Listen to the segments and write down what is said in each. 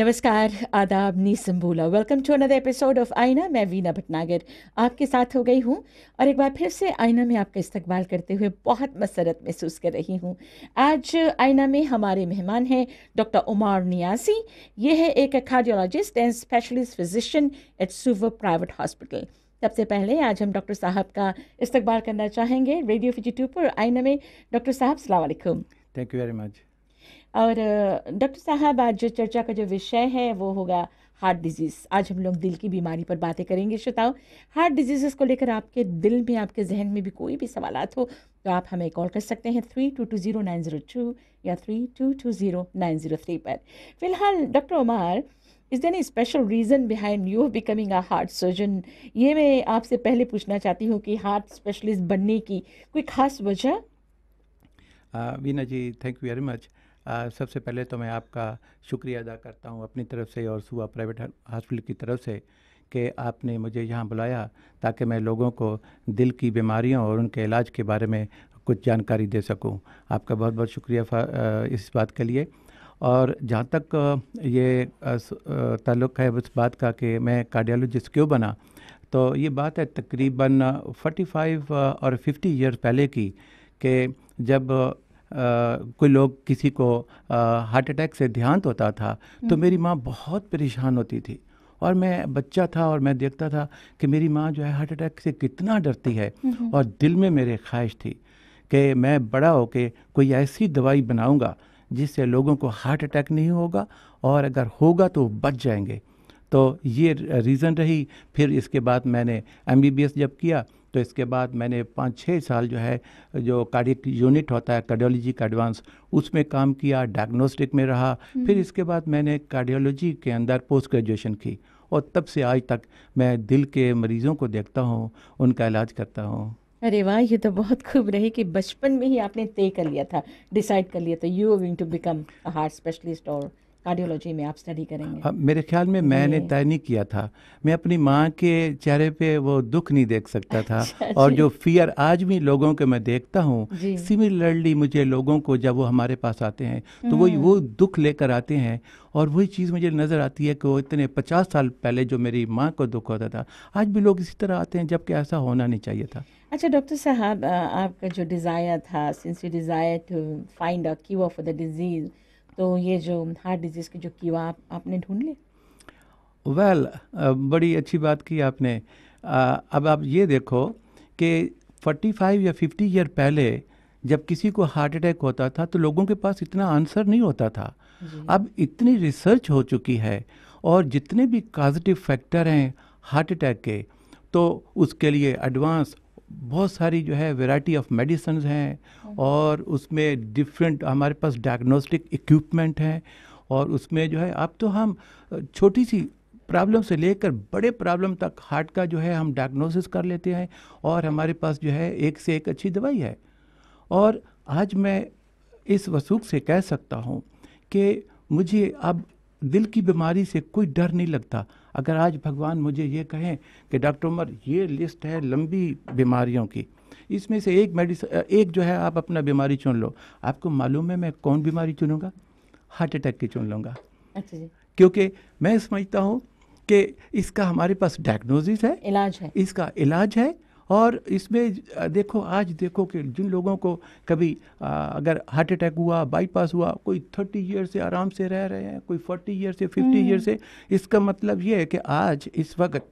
नमस्कार, आदाब, नीसंबूला। Welcome to another episode of Aaina. मैं वीना भटनागर आपके साथ हो गई हूँ और एक बार फिर से आईना में आपका इस्तकबाल करते हुए बहुत मसरत महसूस कर रही हूँ। आज आईना में हमारे मेहमान हैं डॉक्टर उमर नियाज़ी। ये है एक cardiologist and specialist physician at सुवर प्राइवेट हॉस्पिटल। सबसे पहले आज हम डॉक्टर साहब का इस्तकबाल करना चाहेंगे रेडियो 52 पर आईना में। डॉक्टर साहब, अस्सलाम वालेकुम। Thank you very much. और डॉक्टर साहब, आज जो चर्चा का जो विषय है वो होगा हार्ट डिजीज़। आज हम लोग दिल की बीमारी पर बातें करेंगे। श्रोताओ, हार्ट डिजीज़ को लेकर आपके दिल में, आपके जहन में भी कोई भी सवालात हो तो आप हमें कॉल कर सकते हैं 3220-902 या 3220-903 पर। फिलहाल doctor Umar, is there any special reason behind you becoming a heart surgeon? ये मैं आपसे पहले पूछना चाहती हूँ कि हार्ट स्पेशलिस्ट बनने की कोई ख़ास वजह? वीना जी, थैंक यू वेरी मच। सबसे पहले तो मैं आपका शुक्रिया अदा करता हूँ अपनी तरफ से और सुवा प्राइवेट हॉस्पिटल की तरफ से कि आपने मुझे यहाँ बुलाया ताकि मैं लोगों को दिल की बीमारियों और उनके इलाज के बारे में कुछ जानकारी दे सकूँ। आपका बहुत बहुत शुक्रिया इस बात के लिए। और जहाँ तक ये ताल्लुक़ है उस बात का कि मैं कार्डियोलॉजिस्ट क्यों बना, तो ये बात है तकरीबन 45 और 50 ईयर पहले की, कि जब कोई लोग किसी को हार्ट अटैक से देहांत होता था तो मेरी माँ बहुत परेशान होती थी। और मैं बच्चा था और मैं देखता था कि मेरी माँ जो है हार्ट अटैक से कितना डरती है। और दिल में मेरे ख्वाहिश थी कि मैं बड़ा होके कोई ऐसी दवाई बनाऊंगा जिससे लोगों को हार्ट अटैक नहीं होगा, और अगर होगा तो बच जाएंगे। तो ये रीज़न रही। फिर इसके बाद मैंने MBBS जब किया तो इसके बाद मैंने 5-6 साल जो है जो कार्डियक यूनिट होता है कार्डियोलॉजी का एडवांस, उसमें काम किया, डायग्नोस्टिक में रहा। फिर इसके बाद मैंने कार्डियोलॉजी के अंदर पोस्ट ग्रेजुएशन की और तब से आज तक मैं दिल के मरीज़ों को देखता हूँ, उनका इलाज करता हूँ। अरे वाह, ये तो बहुत खूब रहे कि बचपन में ही आपने तय कर लिया था, डिसाइड कर लिया था you are going to become a heart specialist और कार्डियोलॉजी में आप स्टडी करेंगे। अब मेरे ख्याल में मैंने ये तय नहीं किया था। मैं अपनी माँ के चेहरे पे वो दुख नहीं देख सकता था। अच्छा और जी। जो फियर आज भी लोगों के मैं देखता हूँ, जी। सिमिलरली मुझे लोगों को जब वो हमारे पास आते हैं तो वो हम्म। दुख लेकर आते हैं। और वही चीज़ मुझे नज़र आती है कि वो इतने 50 साल पहले जो मेरी माँ को दुख होता था, आज भी लोग इसी तरह आते हैं, जबकि ऐसा होना नहीं चाहिए था। अच्छा डॉक्टर साहब, आपका जो डिज़ायर था, since you desire to find a cure for the disease, तो ये जो हार्ट डिजीज़ की जो क्यूर आपने ढूंढ ली? वेल, बड़ी अच्छी बात की आपने। अब आप ये देखो कि 45 या 50 ईयर पहले जब किसी को हार्ट अटैक होता था तो लोगों के पास इतना आंसर नहीं होता था। जी। अब इतनी रिसर्च हो चुकी है और जितने भी पॉजिटिव फैक्टर हैं हार्ट अटैक के, तो उसके लिए एडवांस बहुत सारी जो है वैरायटी ऑफ मेडिसिन हैं, और उसमें डिफरेंट हमारे पास डायग्नोस्टिक इक्विपमेंट हैं। और उसमें जो है अब तो हम छोटी सी प्रॉब्लम से लेकर बड़े प्रॉब्लम तक हार्ट का जो है हम डायग्नोसिस कर लेते हैं, और हमारे पास जो है एक से एक अच्छी दवाई है। और आज मैं इस वसूख से कह सकता हूँ कि मुझे अब दिल की बीमारी से कोई डर नहीं लगता। अगर आज भगवान मुझे ये कहें कि डॉक्टर उमर ये लिस्ट है लंबी बीमारियों की, इसमें से एक मेडिसिन, एक जो है आप अपना बीमारी चुन लो, आपको मालूम है मैं कौन बीमारी चुनूंगा? हार्ट अटैक की चुन लूँगा। अच्छा जी। क्योंकि मैं समझता हूँ कि इसका हमारे पास डायग्नोसिस है, इलाज है। इसका इलाज है। और इसमें देखो, आज देखो कि जिन लोगों को कभी अगर हार्ट अटैक हुआ, बाईपास हुआ, कोई 30 ईयर से आराम से रह रहे हैं, कोई 40 ईयर से, 50 ईयर से। इसका मतलब ये है कि आज इस वक्त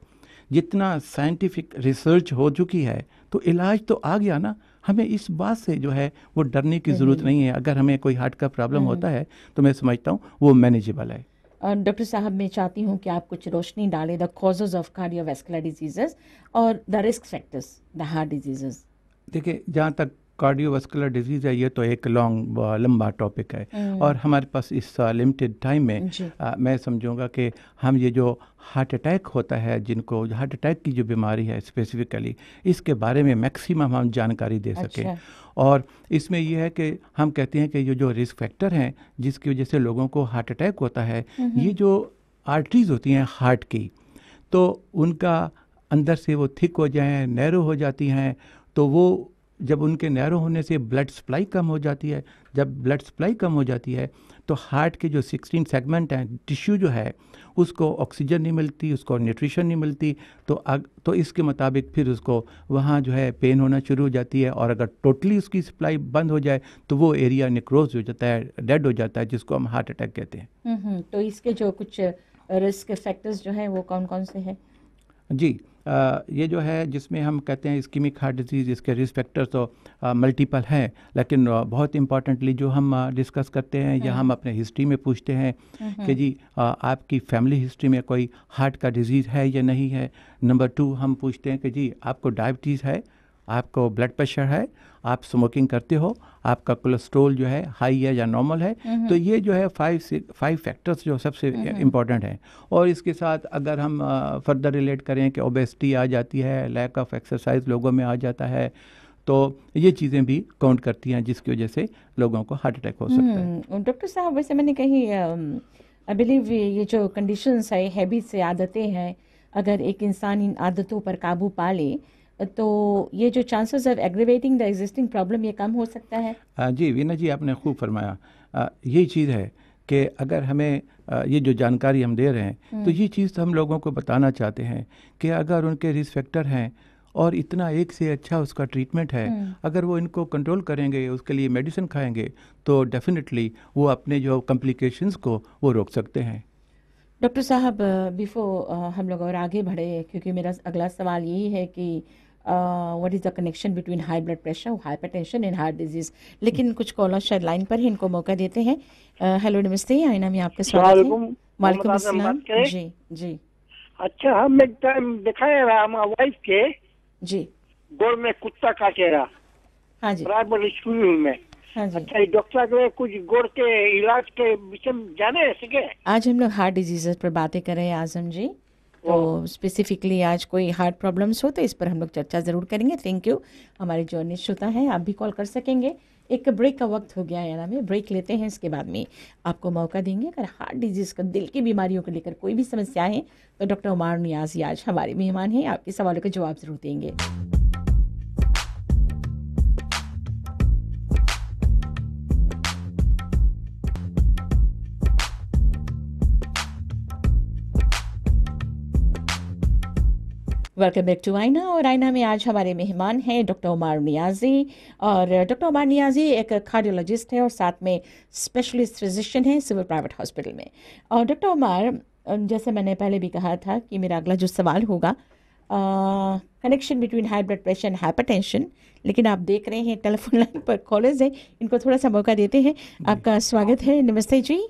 जितना साइंटिफिक रिसर्च हो चुकी है तो इलाज तो आ गया ना। हमें इस बात से जो है वो डरने की ज़रूरत नहीं है। अगर हमें कोई हार्ट का प्रॉब्लम होता है तो मैं समझता हूँ वो मैनेजेबल है। डॉक्टर साहब, मैं चाहती हूँ कि आप कुछ रोशनी डालें the causes of cardiovascular diseases और the risk factors the heart diseases. देखिए, जहाँ तक कार्डियोवास्कुलर डिजीज़ है ये तो एक लंबा टॉपिक है, और हमारे पास इस लिमिटेड टाइम में जी। मैं समझूंगा कि हम ये जो हार्ट अटैक होता है, जिनको हार्ट अटैक की जो बीमारी है स्पेसिफिकली, इसके बारे में मैक्सिमम हम जानकारी दे सकें। अच्छा। और इसमें यह है कि हम कहते हैं कि ये जो रिस्क फैक्टर हैं जिसकी वजह से लोगों को हार्ट अटैक होता है, ये जो आर्टरीज होती हैं हार्ट की, तो उनका अंदर से वो थिक हो जाएं, नैरो हो जाती हैं, तो वो जब उनके नैरो होने से ब्लड सप्लाई कम हो जाती है, जब ब्लड सप्लाई कम हो जाती है तो हार्ट के जो 16 सेगमेंट हैं, टिश्यू जो है, उसको ऑक्सीजन नहीं मिलती, उसको न्यूट्रिशन नहीं मिलती, तो इसके मुताबिक फिर उसको वहाँ जो है पेन होना शुरू हो जाती है। और अगर टोटली उसकी सप्लाई बंद हो जाए तो वो एरिया निक्रोज हो जाता है, डेड हो जाता है, जिसको हम हार्ट अटैक कहते हैं। तो इसके जो कुछ रिस्क फैक्टर्स जो हैं वो कौन कौन से हैं? जी, ये जो है जिसमें हम कहते हैं इस्कीमिक हार्ट डिजीज़, इसके रिस्क फैक्टर्स तो मल्टीपल हैं, लेकिन बहुत इंपॉर्टेंटली जो हम डिस्कस करते हैं या हम अपने हिस्ट्री में पूछते हैं कि जी आपकी फैमिली हिस्ट्री में कोई हार्ट का डिजीज़ है या नहीं है। नंबर 2 हम पूछते हैं कि जी आपको डायबिटीज़ है, आपको ब्लड प्रेशर है, आप स्मोकिंग करते हो, आपका कोलेस्ट्रोल जो है हाई है या नॉर्मल है। तो ये जो है 5 फैक्टर्स जो सबसे इम्पॉर्टेंट हैं। और इसके साथ अगर हम फर्दर रिलेट करें कि ओबेसिटी आ जाती है, लैक ऑफ एक्सरसाइज लोगों में आ जाता है, तो ये चीज़ें भी काउंट करती हैं जिसकी वजह से लोगों को हार्ट अटैक हो सकता है। डॉक्टर साहब, वैसे मैंने कहीं आई बिलीव ये जो कंडीशंस है, हैबिट्स है, आदतें हैं, अगर एक इंसान इन आदतों पर काबू पा ले तो ये जो chances of aggravating the existing problem ये कम हो सकता है। जी वीना जी, आपने खूब फरमाया। यही चीज़ है कि अगर हमें ये जो जानकारी हम दे रहे हैं तो ये चीज़ हम लोगों को बताना चाहते हैं कि अगर उनके रिस्क फैक्टर हैं और इतना एक से अच्छा उसका ट्रीटमेंट है, अगर वो इनको कंट्रोल करेंगे, उसके लिए मेडिसिन खाएंगे, तो डेफिनेटली वो अपने जो कॉम्प्लिकेशंस को वो रोक सकते हैं। डॉक्टर साहब, बिफोर हम लोग और आगे बढ़े, क्योंकि मेरा अगला सवाल यही है कि what is the connection between high blood pressure, hypertension and heart disease. लेकिन कुछ कॉलर शायद लाइन पर है, इनको मौका देते हैं। हेलो, नमस्ते, आईना में आपका स्वागत है। वालेकुम अस्सलाम। जी जी। अच्छा, हम एक टाइम दिखाए रहा हमारा वाइफ के जी। गोड़ में कुत्ता काटे रहा, हाँ जी। प्राइमरी स्कूल में। हाँ जी। अच्छा, डॉक्टर के कुछ गोड़ के इलाज के विषय में जाने सके? आज हम लोग हार्ट डिजीज़ पर बातें कर रहे हैं आजम जी, तो स्पेसिफिकली आज कोई हार्ट प्रॉब्लम्स हो तो इस पर हम लोग चर्चा ज़रूर करेंगे। Thank you. हमारे जो अन्य श्रोता हैं, आप भी कॉल कर सकेंगे। एक ब्रेक का वक्त हो गया है ना, में ब्रेक लेते हैं, इसके बाद में आपको मौका देंगे। अगर हार्ट डिजीज़ का, दिल की बीमारियों को लेकर कोई भी समस्या है तो डॉक्टर उमार नियाज़ी आज हमारे मेहमान हैं, आपके सवालों के जवाब ज़रूर देंगे। वेलकम बैक टू आईना। और आईना में आज हमारे मेहमान हैं डॉक्टर उमार नियाज़ी। और डॉक्टर उमार नियाज़ी एक कार्डियोलॉजिस्ट है और साथ में स्पेशलिस्ट फिजिशियन है सिविल प्राइवेट हॉस्पिटल में। और डॉक्टर उमार, जैसे मैंने पहले भी कहा था कि मेरा अगला जो सवाल होगा connection between high blood pressure and hypertension, लेकिन आप देख रहे हैं टेलीफोन लाइन पर कॉलर्स हैं, इनको थोड़ा सा मौका देते हैं। आपका स्वागत है। नमस्ते जी।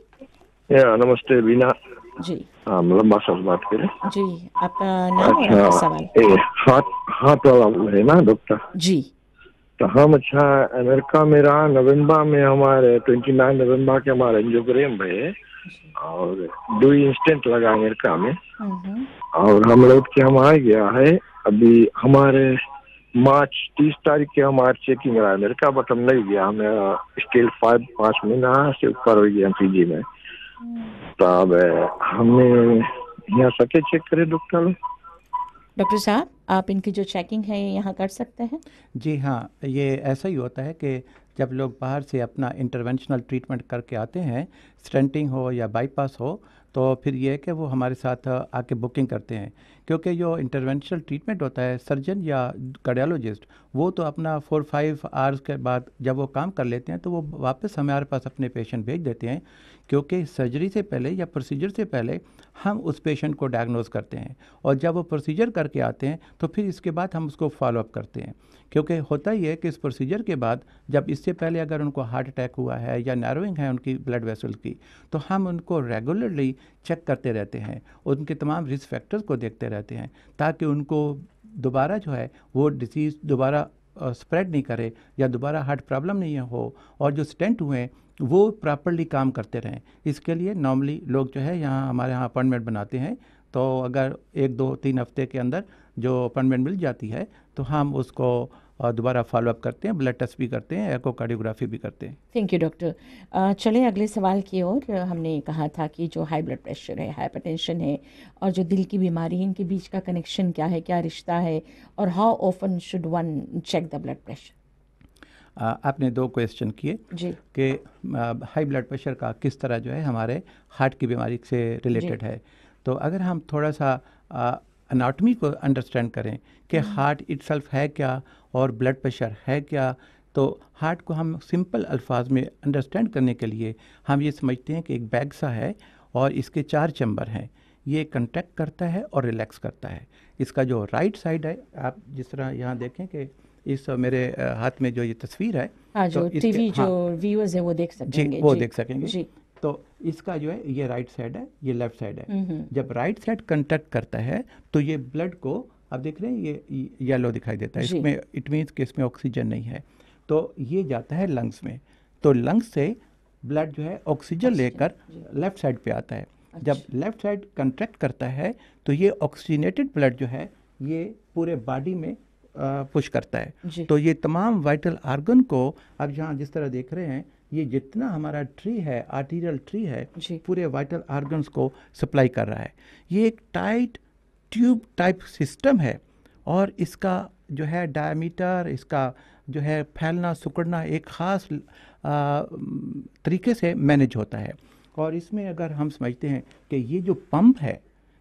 नमस्ते बीना जी। लंबा साहब बात करें जी, आपका नाम और आपका सवाल। हार्ट वाला है ना डॉक्टर जी। तो हम अच्छा अमेरिका में रहा, नवंबर में हमारे 29 नवंबर के हमारे एंजियोग्राम है और 2 इंस्टेंट लगा अमेरिका में और हम लौट के हम आ गया है। अभी हमारे मार्च 30 तारीख के हमारे चेकिंग रहा अमेरिका, बट हम नहीं गया, हमें स्केल 5 महीना से ऊपर हो गया पीजी में। तो अब हमें यहाँ सके चेक करें डॉक्टर? डॉक्टर साहब, आप इनकी जो चेकिंग है यहाँ कर सकते हैं? जी हाँ, ये ऐसा ही होता है कि जब लोग बाहर से अपना इंटरवेंशनल ट्रीटमेंट करके आते हैं, स्टेंटिंग हो या बाईपास हो, तो फिर ये है कि वो हमारे साथ आके बुकिंग करते हैं। क्योंकि जो इंटरवेंशनल ट्रीटमेंट होता है, सर्जन या कार्डियोलॉजिस्ट वो तो अपना 4-5 आवर्स के बाद जब वो काम कर लेते हैं तो वो वापस हमारे पास अपने पेशेंट भेज देते हैं, क्योंकि सर्जरी से पहले या प्रोसीजर से पहले हम उस पेशेंट को डायग्नोज करते हैं और जब वो प्रोसीजर करके आते हैं तो फिर इसके बाद हम उसको फॉलोअप करते हैं। क्योंकि होता ही है कि इस प्रोसीजर के बाद जब इससे पहले अगर उनको हार्ट अटैक हुआ है या नैरोइंग है उनकी ब्लड वेसल्स की, तो हम उनको रेगुलरली चेक करते रहते हैं, उनके तमाम रिस्क फैक्टर्स को देखते रहते हैं ताकि उनको दोबारा जो है वो डिसीज़ दोबारा स्प्रेड नहीं करे या दोबारा हार्ट प्रॉब्लम नहीं हो, और जो स्टेंट हुए हैं वो प्रॉपरली काम करते रहें। इसके लिए नॉर्मली लोग जो है यहाँ हमारे यहाँ अपॉइंटमेंट बनाते हैं, तो अगर 1-2-3 हफ्ते के अंदर जो अपॉइंटमेंट मिल जाती है तो हम उसको दोबारा फॉलोअप करते हैं, ब्लड टेस्ट भी करते हैं, एकोकार्डियोग्राफी भी करते हैं। Thank you doctor. चलें अगले सवाल की ओर। हमने कहा था कि जो हाई ब्लड प्रेशर है, हाइपरटेंशन है और जो दिल की बीमारी है, इनके बीच का कनेक्शन क्या है, क्या रिश्ता है, और how often should one check the blood pressure? आपने 2 क्वेश्चन किए जी कि हाई ब्लड प्रेशर का किस तरह जो है हमारे हार्ट की बीमारी से रिलेटेड है। तो अगर हम थोड़ा सा एनाटॉमी को अंडरस्टैंड करें कि हार्ट इटसेल्फ है क्या और ब्लड प्रेशर है क्या, तो हार्ट को हम सिंपल अल्फाज में अंडरस्टैंड करने के लिए हम ये समझते हैं कि एक बैग सा है और इसके 4 चैम्बर हैं। ये कंट्रैक्ट करता है और रिलैक्स करता है। इसका जो राइट साइड है, आप जिस तरह यहाँ देखें कि इस मेरे हाथ में जो ये तस्वीर है, हाँ, तो जो इसके टीवी जो व्यूअर्स हैं वो देख सकेंगे। जी वो देख सकेंगे। जी तो इसका जो है ये राइट साइड है, ये लेफ्ट साइड है। हम्म जब राइट साइड कंट्रैक्ट करता है तो ये ब्लड को, आप देख रहे हैं ये येलो दिखाई देता है, जी। इसमें इट मीन्स कि इसमें ऑक्सीजन नहीं है, तो ये जाता है लंग्स में। तो लंग्स से ब्लड जो है ऑक्सीजन लेकर लेफ्ट साइड पे आता है। जब लेफ्ट साइड कंट्रैक्ट करता है तो ये ऑक्सीजनेटेड ब्लड जो है ये पूरे बॉडी में पुश करता है। तो ये तमाम वाइटल आर्गन को, अब यहाँ जिस तरह देख रहे हैं, ये जितना हमारा ट्री है, आर्टीरियल ट्री है, पूरे वाइटल आर्गन्स को सप्लाई कर रहा है। ये एक टाइट ट्यूब टाइप सिस्टम है और इसका जो है डायमीटर, इसका जो है फैलना सिकुड़ना एक ख़ास तरीके से मैनेज होता है। और इसमें अगर हम समझते हैं कि ये जो पंप है,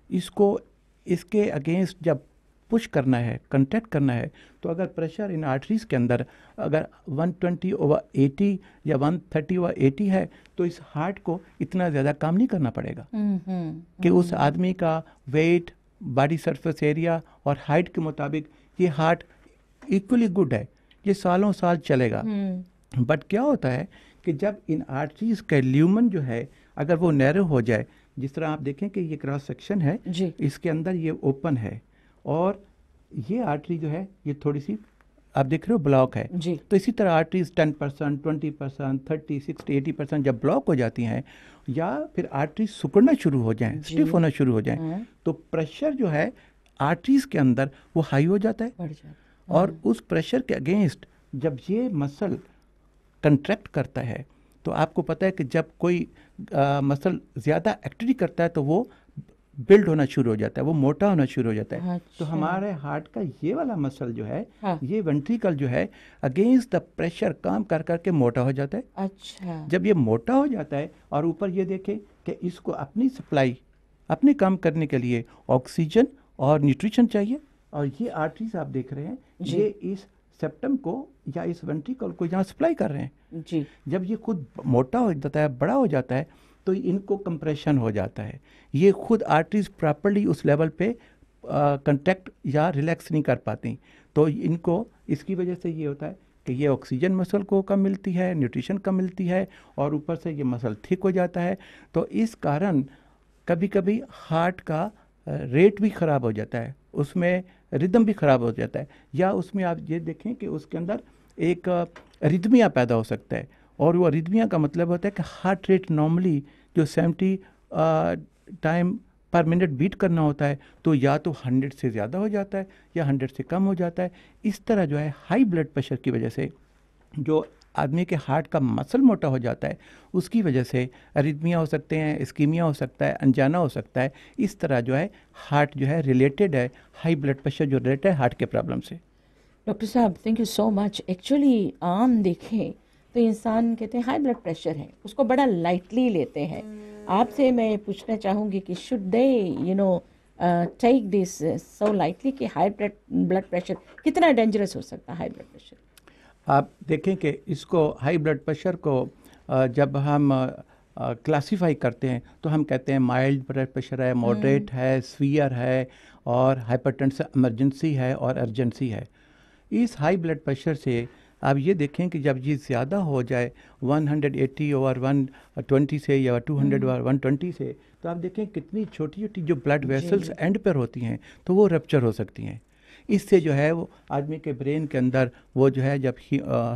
इसको इसके अगेंस्ट जब पुश करना है, कंट्रैक्ट करना है, तो अगर प्रेशर इन आर्टरीज के अंदर अगर 120/80 या 130/80 है, तो इस हार्ट को इतना ज़्यादा काम नहीं करना पड़ेगा कि उस आदमी का वेट, बॉडी सरफेस एरिया और हाइट के मुताबिक ये हार्ट इक्वली गुड है, ये सालों साल चलेगा। बट क्या होता है कि जब इन आर्टरीज का ल्यूमन जो है अगर वो नैरो हो जाए, जिस तरह आप देखें कि ये क्रॉस सेक्शन है, इसके अंदर ये ओपन है और ये आर्टरी जो है ये थोड़ी सी आप देख रहे हो ब्लॉक है। तो इसी तरह आर्टरीज 10%, 20%, 30, 60, 80% जब ब्लॉक हो जाती हैं या फिर आर्टरीज सिकुड़ना शुरू हो जाएं, स्टिफ होना शुरू हो जाएं, तो प्रेशर जो है आर्टरीज के अंदर वो हाई हो जाता है। और उस प्रेशर के अगेंस्ट जब ये मसल कंट्रैक्ट करता है, तो आपको पता है कि जब कोई मसल ज़्यादा एक्टिविटी करता है तो वो बिल्ड होना शुरू हो जाता है, वो मोटा होना शुरू हो जाता है। तो हमारे हार्ट का ये वाला मसल जो है, ये वेंट्रिकल जो है, अगेंस्ट द प्रेशर काम कर करके मोटा हो जाता है। अच्छा। जब ये मोटा हो जाता है और ऊपर ये देखें कि इसको अपनी सप्लाई, अपने काम करने के लिए ऑक्सीजन और न्यूट्रिशन चाहिए, और ये आर्टरीज आप देख रहे हैं, ये इस सेप्टम को या इस वेंट्रिकल को यहाँ सप्लाई कर रहे हैं। जी। जब ये खुद मोटा हो जाता है, बड़ा हो जाता है, तो इनको कंप्रेशन हो जाता है। ये खुद आर्टरीज प्रॉपर्ली उस लेवल पे कंट्रैक्ट या रिलैक्स नहीं कर पाती, तो इनको इसकी वजह से ये होता है कि ये ऑक्सीजन मसल को कम मिलती है, न्यूट्रिशन कम मिलती है, और ऊपर से ये मसल थिक हो जाता है। तो इस कारण कभी कभी हार्ट का रेट भी ख़राब हो जाता है, उसमें रिदम भी ख़राब हो जाता है, या उसमें आप ये देखें कि उसके अंदर एक रिदमिया पैदा हो सकता है। और वो रिदमिया का मतलब होता है कि हार्ट रेट नॉर्मली जो 70 टाइम पर मिनट बीट करना होता है, तो या तो 100 से ज़्यादा हो जाता है या 100 से कम हो जाता है। इस तरह जो है हाई ब्लड प्रेशर की वजह से जो आदमी के हार्ट का मसल मोटा हो जाता है, उसकी वजह से अरिथमिया हो सकते हैं, इस्कीमिया हो सकता है, अनजाना हो सकता है। इस तरह जो है हार्ट जो है रिलेटेड है, हाई ब्लड प्रेशर जो रिलेटेड है हार्ट के प्रॉब्लम से। डॉक्टर साहब, thank you so much. Actually आम देखें तो इंसान कहते हैं हाई ब्लड प्रेशर है, उसको बड़ा लाइटली लेते हैं। आपसे मैं पूछना चाहूँगी कि should they take this so lightly कि हाई ब्लड प्रेशर कितना डेंजरस हो सकता है? हाई ब्लड प्रेशर आप देखें कि इसको हाई ब्लड प्रेशर को जब हम क्लासीफाई करते हैं तो हम कहते हैं माइल्ड ब्लड प्रेशर है, मॉडरेट है, सीवियर है, और हाइपरटेंशन इमरजेंसी है और अर्जेंसी है। इस हाई ब्लड प्रेशर से आप ये देखें कि जब ये ज़्यादा हो जाए 180 ओवर 120 से या 200 ओवर 120 से, तो आप देखें कितनी छोटी छोटी जो ब्लड वेसल्स एंड पर होती हैं तो वो रप्चर हो सकती हैं। इससे जो है वो आदमी के ब्रेन के अंदर वो जो है जब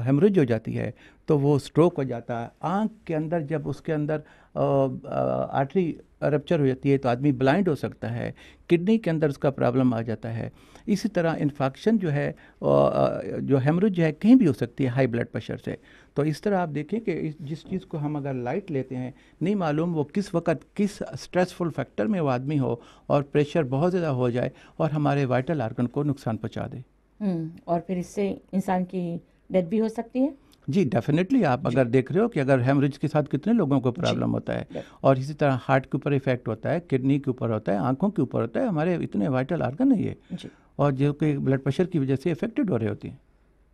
हेमरेज हो जाती है तो वो स्ट्रोक हो जाता है। आँख के अंदर जब उसके अंदर आर्टरी रप्चर हो जाती है तो आदमी ब्लाइंड हो सकता है। किडनी के अंदर उसका प्रॉब्लम आ जाता है। इसी तरह इन्फेक्शन जो है जो हेमरेज जो है कहीं भी हो सकती है हाई ब्लड प्रेशर से। तो इस तरह आप देखें कि जिस चीज़ को हम अगर लाइट लेते हैं, नहीं मालूम वो किस वक्त किस स्ट्रेसफुल फैक्टर में वो आदमी हो और प्रेशर बहुत ज़्यादा हो जाए और हमारे वाइटल आर्गन को नुकसान पहुँचा दे। और फिर इससे इंसान की डेथ भी हो सकती है। जी डेफिनेटली। आप अगर देख रहे हो कि अगर हेमरेज के साथ कितने लोगों को प्रॉब्लम होता है, और इसी तरह हार्ट के ऊपर इफेक्ट होता है, किडनी के ऊपर होता है, आंखों के ऊपर होता है, हमारे इतने वाइटल आर्गन है ये, और जो कि ब्लड प्रेशर की वजह से इफेक्टेड हो रही होती हैं।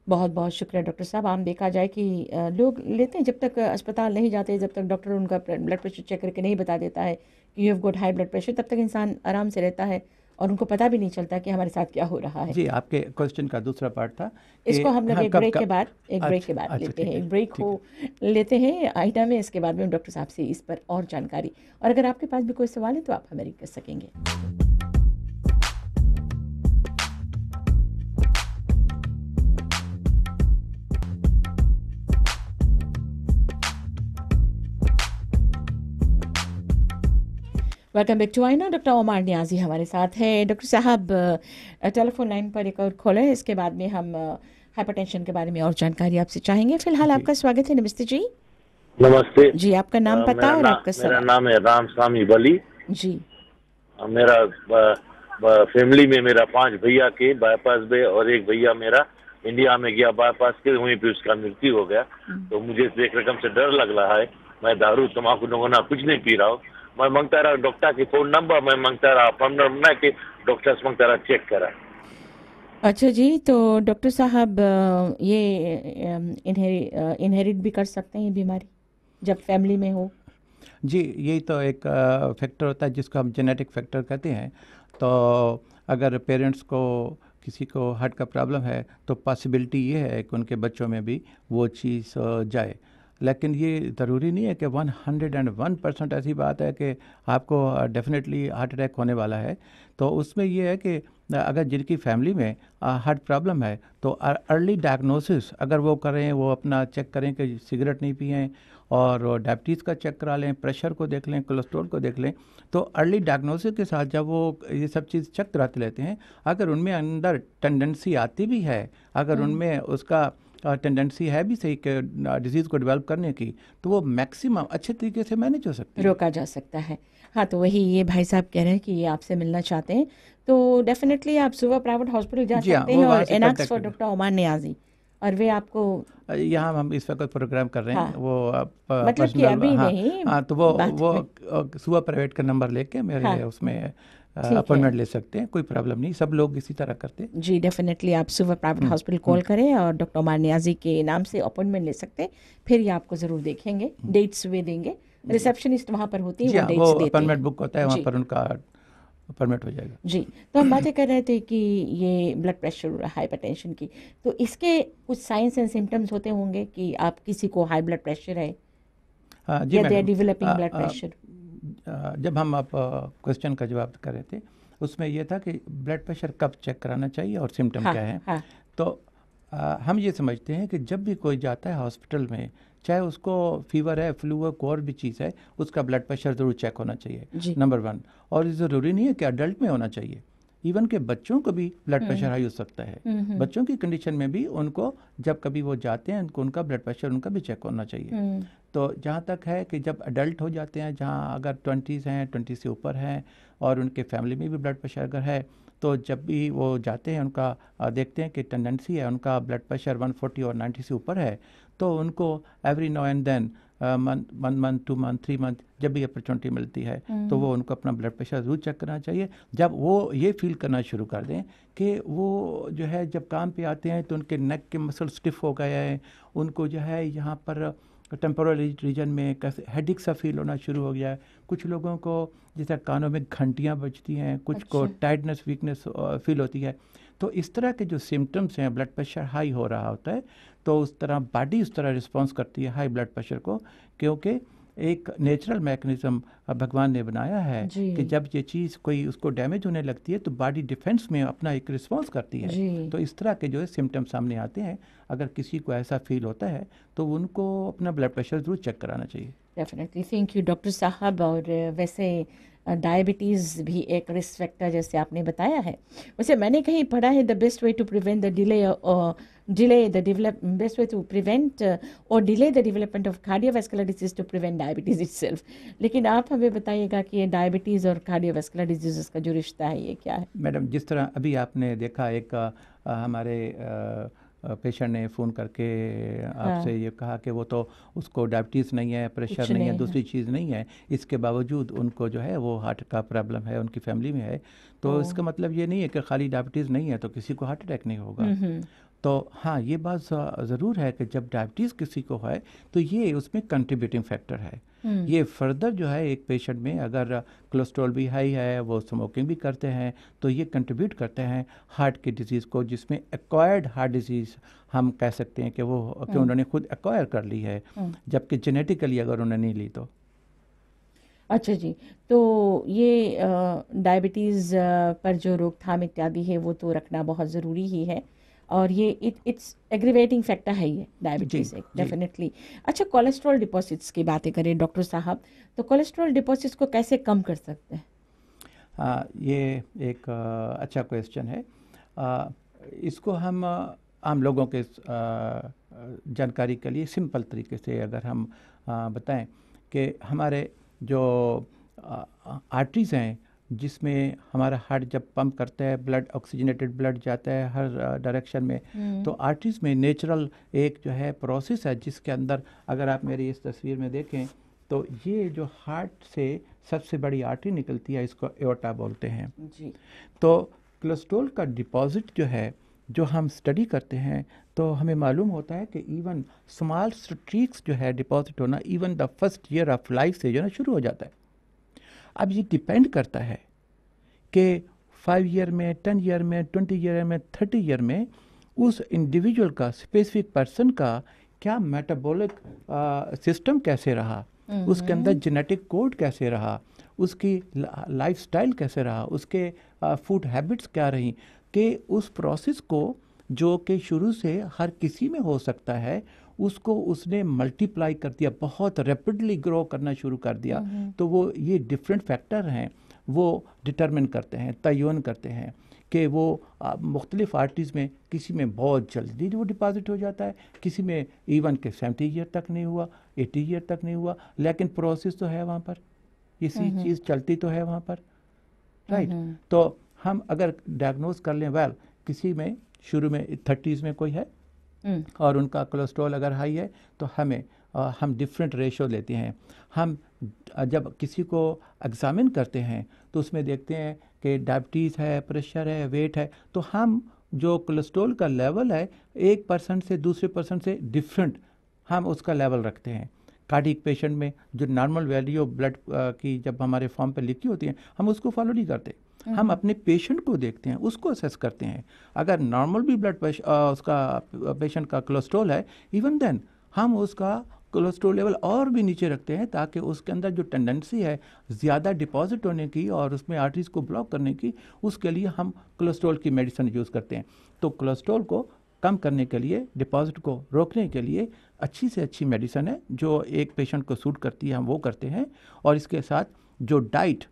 बहुत बहुत शुक्रिया डॉक्टर साहब। आम देखा जाए कि लोग लेते हैं, जब तक अस्पताल नहीं जाते, जब तक डॉक्टर उनका ब्लड प्रेशर चेक करके नहीं बता देता है कि you have got high blood pressure, तब तक इंसान आराम से रहता है और उनको पता भी नहीं चलता कि हमारे साथ क्या हो रहा है। जी, आपके क्वेश्चन का दूसरा पार्ट था कि इसको हम लोग हाँ, एक कब ब्रेक के कब बाद अच्छा लेते ठीक हैं, है, एक ब्रेक ठीक हो है। लेते हैं आइटा में। इसके बाद में हम डॉक्टर साहब से इस पर और जानकारी, और अगर आपके पास भी कोई सवाल है तो आप हमें कर सकेंगे। वेलकम बैक टू आईना। डॉक्टर ओमार नियाजी हमारे साथ है। डॉक्टर साहब, टेलीफोन लाइन पर एक और कॉल है, इसके बाद में हम हाइपरटेंशन के बारे में और जानकारी आपसे चाहेंगे। फिलहाल जी आपका स्वागत है। नमस्ते जी। नमस्ते। जी, आपका नाम पता और आपका मेरा सवाल। नाम है रामस्वामी बली। जी मेरा फैमिली में मेरा 5 भैया के बाईपास में, और एक भैया मेरा इंडिया में गया बाईपास के, वहीं पे उसका मृत्यु हो गया। तो मुझे इस देख रकम से डर लग रहा है। मैं दारू तम्बाकू नगोना कुछ नहीं पी रहा हूँ। मैं मांगता रहा डॉक्टर के फोन नंबर, मैं मांगता रहा फोन नंबर के डॉक्टर से मांगता रहा चेक करा। अच्छा जी, तो डॉक्टर साहब ये इनहेरिट भी कर सकते हैं ये बीमारी जब फैमिली में हो? जी, यही तो एक फैक्टर होता है जिसको हम जेनेटिक फैक्टर कहते हैं। तो अगर पेरेंट्स को किसी को हार्ट का प्रॉब्लम है तो पॉसिबिलिटी ये है कि उनके बच्चों में भी वो चीज़ जाए, लेकिन ये ज़रूरी नहीं है कि 101% ऐसी बात है कि आपको डेफिनेटली हार्ट अटैक होने वाला है। तो उसमें ये है कि अगर जिनकी फैमिली में हार्ट प्रॉब्लम है तो अर्ली डायग्नोसिस अगर वो करें, वो अपना चेक करें कि सिगरेट नहीं पिएं, और डायबिटीज़ का चेक करा लें, प्रेशर को देख लें, कोलेस्ट्रॉल को देख लें, तो अर्ली डायग्नोसिस के साथ जब वो ये सब चीज़ चेक कराते लेते हैं, अगर उनमें अंदर टेंडेंसी आती भी है, अगर उनमें उसका टेंडेंसी है भी सही कि डिजीज़ को डेवलप करने की, तो वो मैक्सिमम अच्छे तरीके से मैनेज हो सकती है, रोका जा सकता है। हाँ, तो वही ये भाई साहब कह रहे हैं कि ये आपसे मिलना चाहते हैं, तो डेफिनेटली आप सुबह प्राइवेट हॉस्पिटल जा जी हाँ, सकते वो हैं वहाँ और से एनएक्स कांटेक्ट फॉर करें। डॉक्टर ओमान नियाजी, और वे आपको यहाँ हम इस वक्त प्रोग्राम कर रहे हैं, हाँ, वो मतलब कि पर्सनल, अभी हाँ नहीं हाँ, तो वो बात वो में। सुबह प्राइवेट का नंबर लेके मेरे हाँ, उसमें ठीक अपॉइंटमेंट है ले सकते हैं, कोई प्रॉब्लम नहीं, सब लोग इसी तरह करते हैं। जी। डेफिनेटली आप सुबह प्राइवेट हॉस्पिटल कॉल करें और डॉक्टर ओमान नियाजी के नाम से अपॉइंटमेंट ले सकते हैं, फिर ये आपको ज़रूर देखेंगे, डेट्स वे देंगे, रिसेप्शनिस्ट वहाँ पर होती है, जी वो हाँ, वो डेट्स देते अपॉइंटमेंट हैं। बुक होता है, वहाँ जी पर उनका अपॉइंटमेंट हो जाएगा। जी। तो हम बातें कर रहे थे कि ये ब्लड प्रेशर, हाइपरटेंशन की, तो इसके कुछ साइंस एंड सिम्टम्स होते होंगे कि आप किसी को हाई ब्लड प्रेशर है हाँ जी या they are madam, developing blood pressure. जब हम आप क्वेश्चन का जवाब कर रहे थे, उसमें यह था कि ब्लड प्रेशर कब चेक कराना चाहिए और सिम्टम हाँ क्या है। हाँ तो हम ये समझते हैं कि जब भी कोई जाता है हॉस्पिटल में, चाहे उसको फीवर है, फ्लू है, कोई और भी चीज़ है, उसका ब्लड प्रेशर ज़रूर चेक होना चाहिए, जी। नंबर 1। और ज़रूरी नहीं है कि अडल्ट में होना चाहिए, इवन के बच्चों को भी ब्लड प्रेशर हाई हो सकता है। बच्चों की कंडीशन में भी उनको जब कभी वो जाते हैं उनको उनका ब्लड प्रेशर उनका भी चेक होना चाहिए। तो जहाँ तक है कि जब अडल्ट हो जाते हैं, जहाँ अगर 20s हैं, 20 से ऊपर हैं, और उनके फैमिली में भी ब्लड प्रेशर अगर है, तो जब भी वो जाते हैं उनका देखते हैं कि टेंडेंसी है उनका ब्लड प्रेशर 140 और 90 से ऊपर है, तो उनको every now and then month 2 month 3 month जब भी अपॉर्चुनिटी मिलती है तो वो उनको अपना ब्लड प्रेशर ज़रूर चेक करना चाहिए। जब वो ये फील करना शुरू कर दें कि वो जो है जब काम पे आते हैं तो उनके नेक के मसल स्टिफ हो गए हैं, उनको जो है यहाँ पर टेम्पोरल रीजन में कैसे हेडिक सा फील होना शुरू हो गया है, कुछ लोगों को जैसे कानों में घंटियाँ बजती हैं, कुछ को टायर्डनेस वीकनेस फील होती है। तो इस तरह के जो सिम्टम्स हैं, ब्लड प्रेशर हाई हो रहा होता है, तो उस तरह बॉडी उस तरह रिस्पॉन्स करती है हाई ब्लड प्रेशर को, क्योंकि एक नेचुरल मैकेनिज्म भगवान ने बनाया है कि जब ये चीज़ कोई उसको डैमेज होने लगती है तो बॉडी डिफेंस में अपना एक रिस्पॉन्स करती है। तो इस तरह के जो है सिम्टम सामने आते हैं, अगर किसी को ऐसा फील होता है तो उनको अपना ब्लड प्रेशर ज़रूर चेक कराना चाहिए। डेफिनेटली, थैंक यू डॉक्टर साहब। और वैसे डायबिटीज़ भी एक रिस्क फैक्टर जैसे आपने बताया है, वैसे मैंने कहीं पढ़ा है the best way to prevent the best way to prevent और delay the development of cardiovascular disease to prevent diabetes itself. लेकिन आप हमें बताइएगा कि ये डायबिटीज़ और कार्डियोवैस्कुलर डिजीज़ का जो रिश्ता है ये क्या है? मैडम, जिस तरह अभी आपने देखा एक हमारे पेशेंट ने फ़ोन करके आपसे ये कहा कि वो तो उसको डायबिटीज़ नहीं है, प्रेशर नहीं है, दूसरी चीज़ नहीं है, इसके बावजूद उनको जो है वो हार्ट का प्रॉब्लम है, उनकी फैमिली में है। तो इसका मतलब ये नहीं है कि खाली डायबिटीज़ नहीं है तो किसी को हार्ट अटैक नहीं होगा। तो हाँ, ये बात ज़रूर है कि जब डायबिटीज़ किसी को है तो ये उसमें कंट्रीब्यूटिंग फैक्टर है। ये फर्दर जो है एक पेशेंट में अगर कोलेस्ट्रॉल भी हाई है, वो स्मोकिंग भी करते हैं, तो ये कंट्रीब्यूट करते हैं हार्ट की डिजीज़ को, जिसमें एक्वायर्ड हार्ट डिजीज़ हम कह सकते हैं कि वो कि उन्होंने खुद एक्वायर कर ली है, जबकि जेनेटिकली अगर उन्होंने नहीं ली तो। अच्छा जी, तो ये डायबिटीज़ पर जो रोकथाम इत्यादि है वो तो रखना बहुत ज़रूरी ही है, और ये इट्स एग्रीवेटिंग फैक्टर है ये डायबिटीज़ एक डेफिनेटली। अच्छा, कोलेस्ट्रॉल डिपॉजिट्स की बातें करें डॉक्टर साहब, तो कोलेस्ट्रॉल डिपॉजिट्स को कैसे कम कर सकते हैं? ये एक अच्छा क्वेश्चन है। इसको हम आम लोगों के जानकारी के लिए सिंपल तरीके से अगर हम बताएं कि हमारे जो आर्टरीज़ हैं, जिसमें हमारा हार्ट जब पंप करता है, ब्लड ऑक्सीजनेटेड ब्लड जाता है हर डायरेक्शन में, तो आर्टरीज़ में नेचुरल एक जो है प्रोसेस है, जिसके अंदर अगर आप मेरी इस तस्वीर में देखें तो ये जो हार्ट से सबसे बड़ी आर्टरी निकलती है, इसको एओर्टा बोलते हैं जी। तो कोलेस्ट्रॉल का डिपॉजिट जो है, जो हम स्टडी करते हैं, तो हमें मालूम होता है कि इवन स्मॉल स्ट्रीक्स जो है डिपॉजिट होना even the first year of life से जो है शुरू हो जाता है। अब ये डिपेंड करता है कि 5 ईयर में, 10 ईयर में, 20 ईयर में, 30 ईयर में उस इंडिविजुअल का, स्पेसिफिक पर्सन का क्या मेटाबॉलिक सिस्टम कैसे रहा, उसके अंदर जेनेटिक कोड कैसे रहा, उसकी लाइफस्टाइल कैसे रहा, उसके फूड हैबिट्स क्या रही, कि उस प्रोसेस को जो कि शुरू से हर किसी में हो सकता है, उसको उसने मल्टीप्लाई कर दिया, बहुत रैपिडली ग्रो करना शुरू कर दिया। तो वो ये डिफरेंट फैक्टर हैं, वो डिटरमिन करते हैं, तयन करते हैं कि वो मुख्तलिफ आर्टरीज़ में किसी में बहुत जल्दी वो डिपॉजिट हो जाता है, किसी में इवन के 70 ईयर तक नहीं हुआ, 80 ईयर तक नहीं हुआ, लेकिन प्रोसेस तो है वहाँ पर, इसी चीज़ चलती तो है वहाँ पर, राइट। तो हम अगर डायग्नोज कर लें, वेल किसी में शुरू में 30s में कोई है और उनका कोलेस्ट्रॉल अगर हाई है, तो हम डिफरेंट रेशो लेते हैं। हम जब किसी को एग्जामिन करते हैं तो उसमें देखते हैं कि डायबिटीज़ है, प्रेशर है, वेट है, तो हम जो कोलेस्ट्रॉल का लेवल है एक पर्सन से दूसरे पर्सन से डिफरेंट हम उसका लेवल रखते हैं। कार्डियक पेशेंट में जो नॉर्मल वैल्यू ऑफ ब्लड की जब हमारे फॉर्म पे लिखी होती है, हम उसको फॉलो नहीं करते, हम अपने पेशेंट को देखते हैं, उसको असेस करते हैं। अगर नॉर्मल भी ब्लड उसका पेशेंट का कोलेस्ट्रॉल है, इवन देन हम उसका कोलेस्ट्रॉल लेवल और भी नीचे रखते हैं, ताकि उसके अंदर जो टेंडेंसी है ज़्यादा डिपॉजिट होने की और उसमें आर्टरीज़ को ब्लॉक करने की, उसके लिए हम कोलेस्ट्रॉल की मेडिसिन यूज़ करते हैं। तो कोलेस्ट्रॉल को कम करने के लिए, डिपॉजिट को रोकने के लिए अच्छी से अच्छी मेडिसिन है जो एक पेशेंट को सूट करती है, हम वो करते हैं। और इसके साथ जो डाइट,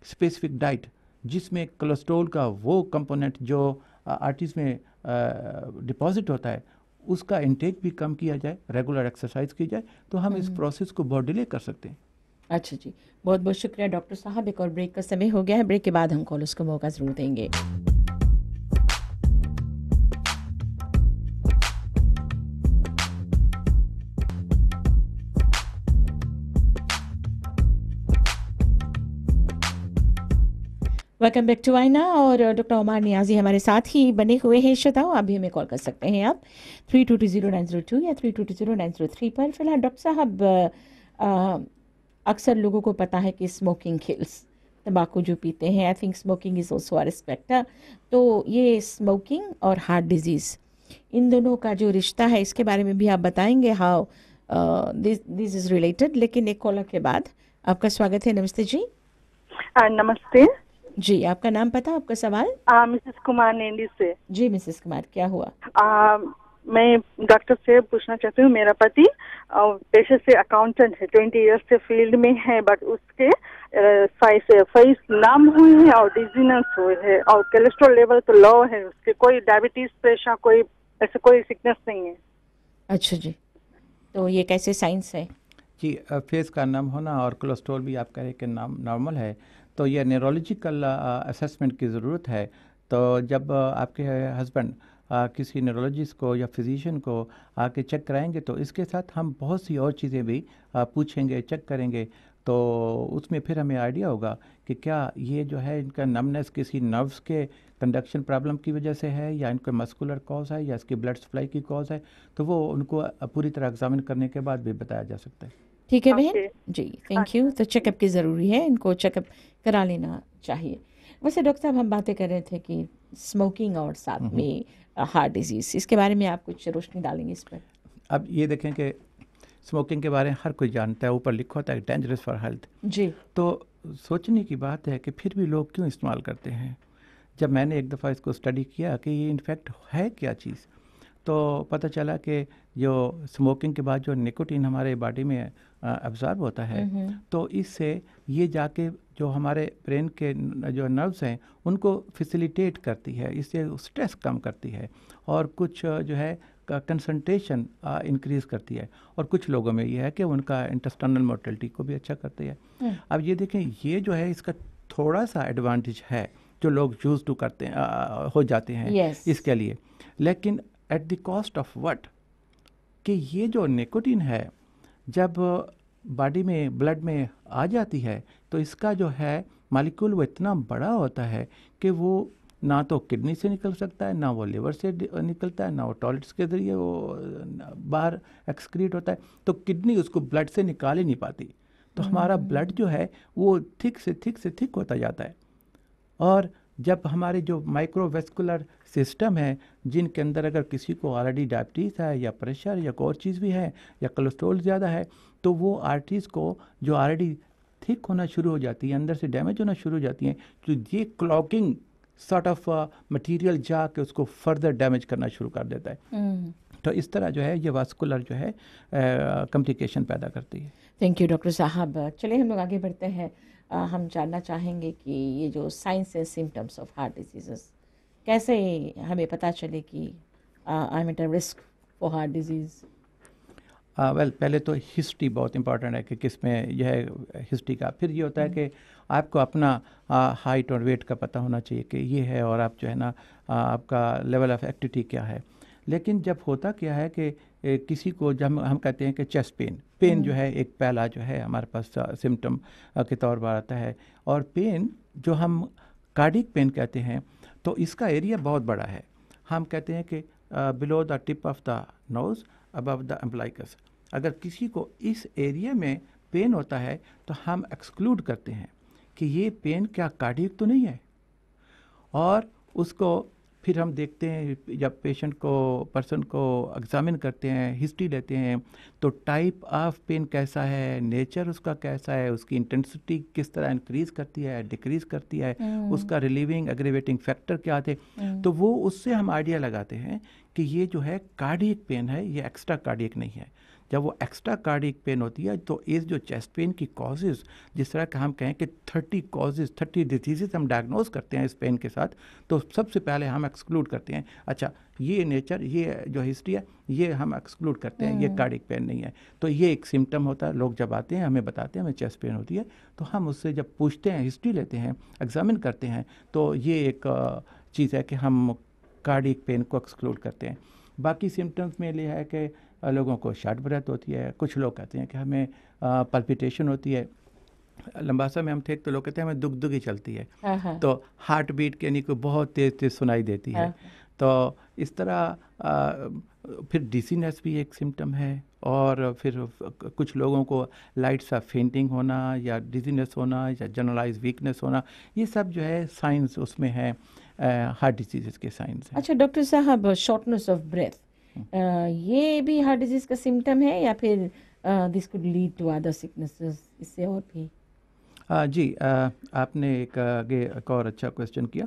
स्पेसिफिक डाइट जिसमें कोलेस्ट्रॉल का वो कंपोनेंट जो आर्टरीज़ में डिपॉजिट होता है, उसका इंटेक भी कम किया जाए, रेगुलर एक्सरसाइज की जाए, तो हम इस प्रोसेस को बहुत डिले कर सकते हैं। अच्छा जी, बहुत बहुत शुक्रिया डॉक्टर साहब। एक और ब्रेक का समय हो गया है, ब्रेक के बाद हम कॉलर्स को मौका ज़रूर देंगे। वेलकम बैक टू आईना, और डॉक्टर उमर नियाजी हमारे साथ ही बने हुए हैं। श्रोताओं, आप भी हमें कॉल कर सकते हैं आप 3220-902 या 3220-903 पर। फिलहाल डॉक्टर साहब, अक्सर लोगों को पता है कि स्मोकिंग किल्स, तंबाकू जो पीते हैं, I think smoking is also a risk factor. तो ये स्मोकिंग और हार्ट डिजीज़, इन दोनों का जो रिश्ता है, इसके बारे में भी आप बताएंगे हाउ दिस इज़ रिलेटेड। लेकिन एक कॉलर के बाद आपका स्वागत है। नमस्ते जी। नमस्ते जी, आपका नाम पता, आपका सवाल? मिसेस कुमार नेंडी से। जी मिसेस कुमार, क्या हुआ? मैं डॉक्टर से पूछना चाहती हूँ, मेरा पति पेशे से अकाउंटेंट है, 20 इयर्स से फील्ड में है, बट उसके फेस नम हुए हैं और डिजीनेस हुए है और कोलेस्ट्रॉल लेवल तो लो है उसके, कोई डायबिटीज, प्रेशर, कोई ऐसे कोई सिकनेस नहीं है। अच्छा जी, तो ये कैसे साइंस है? जी, फेस का नम होना और कोलेस्ट्रॉल भी आप कह रहे हैं कि नॉर्मल है, तो यह न्यूरोलॉजिकल असेसमेंट की ज़रूरत है। तो जब आपके हस्बैंड किसी न्यूरोलॉजिस्ट को या फिजिशियन को आके चेक कराएंगे तो इसके साथ हम बहुत सी और चीज़ें भी पूछेंगे, चेक करेंगे, तो उसमें फिर हमें आइडिया होगा कि क्या ये जो है इनका नमनेस किसी नर्व्स के कंडक्शन प्रॉब्लम की वजह से है या इनका मस्कुलर कॉज है या इसकी ब्लड सप्लाई की कॉज है, तो वो उनको पूरी तरह एग्जामिन करने के बाद भी बताया जा सकता है। ठीक है बहन जी, थैंक यू। तो चेकअप की ज़रूरी है, इनको चेकअप करा लेना चाहिए। वैसे डॉक्टर साहब हम बातें कर रहे थे कि स्मोकिंग और साथ में हार्ट डिजीज़, इसके बारे में आप कुछ रोशनी डालेंगे इस पर? अब ये देखें कि स्मोकिंग के बारे में हर कोई जानता है, ऊपर लिखा होता है डेंजरस फॉर हेल्थ जी। तो सोचने की बात है कि फिर भी लोग क्यों इस्तेमाल करते हैं। जब मैंने एक दफ़ा इसको स्टडी किया कि ये इनफैक्ट है क्या चीज़, तो पता चला कि जो स्मोकिंग के बाद जो निकोटीन हमारे बॉडी में अब्जॉर्ब होता है, तो इससे ये जाके जो हमारे ब्रेन के जो नर्व्स हैं उनको फैसिलिटेट करती है, इससे स्ट्रेस कम करती है और कुछ जो है कंसंट्रेशन इंक्रीज़ करती है, और कुछ लोगों में ये है कि उनका इंटेस्टाइनल मोटिलिटी को भी अच्छा करती है। अब ये देखें, ये जो है इसका थोड़ा सा एडवांटेज है जो लोग यूज टू करते हैं हो जाते हैं इसके लिए, लेकिन at the cost of what, कि ये जो निकोटीन है जब बॉडी में ब्लड में आ जाती है तो इसका जो है मालिक्यूल वो इतना बड़ा होता है कि वो ना तो किडनी से निकल सकता है, ना वो लिवर से निकलता है, ना वो टॉयलेट्स के ज़रिए वो बाहर एक्सक्रीट होता है, तो किडनी उसको ब्लड से निकाल ही नहीं पाती। तो हमारा ब्लड जो है वो थिक से थिक होता जाता है, और जब हमारे जो माइक्रोवेस्कुलर सिस्टम है जिनके अंदर अगर किसी को ऑलरेडी डायबिटीज़ है या प्रेशर या कोई और चीज़ भी है या कोलेस्ट्रॉल ज़्यादा है, तो वो आर्टरीज़ को जो ऑलरेडी थिक होना शुरू हो जाती है, अंदर से डैमेज होना शुरू हो जाती हैं, तो ये क्लॉगिंग सॉर्ट ऑफ मटेरियल जाके उसको फर्दर डैमेज करना शुरू कर देता है। तो इस तरह जो है ये वास्कुलर जो है कॉम्प्लिकेशन पैदा करती है। थैंक यू डॉक्टर साहब। चलिए हम लोग आगे बढ़ते हैं। हम जानना चाहेंगे कि ये जो science and symptoms of heart disease, कैसे हमें पता चले कि I am at a risk for heart disease? Well, पहले तो हिस्ट्री बहुत इंपॉर्टेंट है कि किस में यह है हिस्ट्री का। फिर ये होता है कि आपको अपना हाइट और वेट का पता होना चाहिए कि ये है, और आप जो है ना आपका लेवल ऑफ एक्टिविटी क्या है। लेकिन जब होता क्या है कि किसी को जब हम कहते हैं कि चेस्ट पेन जो है एक पहला जो है हमारे पास सिम्टम के तौर पर आता है, और पेन जो हम कार्डिक पेन कहते हैं तो इसका एरिया बहुत बड़ा है। हम कहते हैं कि below the tip of the nose above the umbilicus, अगर किसी को इस एरिया में पेन होता है तो हम एक्सक्लूड करते हैं कि ये पेन क्या कार्डिक तो नहीं है, और उसको फिर हम देखते हैं जब पेशेंट को पर्सन को एग्जामिन करते हैं, हिस्ट्री लेते हैं, तो टाइप ऑफ पेन कैसा है, नेचर उसका कैसा है, उसकी इंटेंसिटी किस तरह इंक्रीज़ करती है, डिक्रीज़ करती है, उसका रिलीविंग एग्रीवेटिंग फैक्टर क्या थे, तो वो उससे हम आइडिया लगाते हैं कि ये जो है कार्डियक पेन है, ये एक्स्ट्रा कार्डियक नहीं है। जब वो एक्स्ट्रा कार्डियक पेन होती है तो इस जो चेस्ट पेन की कॉजेज़, जिस तरह का हम कहें कि 30 डिजीज़ हम डायग्नोज करते हैं इस पेन के साथ, तो सबसे पहले हम एक्सक्लूड करते हैं, अच्छा ये नेचर, ये जो हिस्ट्री है, ये हम एक्सक्लूड करते हैं, ये कार्डियक पेन नहीं है। तो ये एक सिम्टम होता है। लोग जब आते हैं हमें बताते हैं हमें चेस्ट पेन होती है, तो हम उससे जब पूछते हैं, हिस्ट्री लेते हैं, एग्जामिन करते हैं, तो ये एक चीज़ है कि हम कार्डियक पेन को एक्सक्लूड करते हैं। बाकी सिम्टम्स में ये है कि लोगों को शॉर्ट ब्रेथ होती है, कुछ लोग कहते हैं कि हमें पल्पिटेशन होती है, लंबासा में हम थे तो लोग कहते हैं हमें दुगदुगी चलती है, तो हार्ट बीट के यानी को बहुत तेज़ सुनाई देती है। तो इस तरह फिर डिजीनेस भी एक सिम्टम है, और फिर कुछ लोगों को लाइट सा फेंटिंग होना या डिजीनेस होना या जनरलाइज वीकनेस होना, ये सब जो है साइंस उसमें है, हार्ट डिजीज़ के साइंस है। अच्छा डॉक्टर साहब, शॉर्टनेस ऑफ ब्रेथ ये भी हार्ट डिजीज़ का सिम्टम है या फिर this could lead to other sicknesses, इससे और भी? जी, आपने एक और अच्छा क्वेश्चन किया।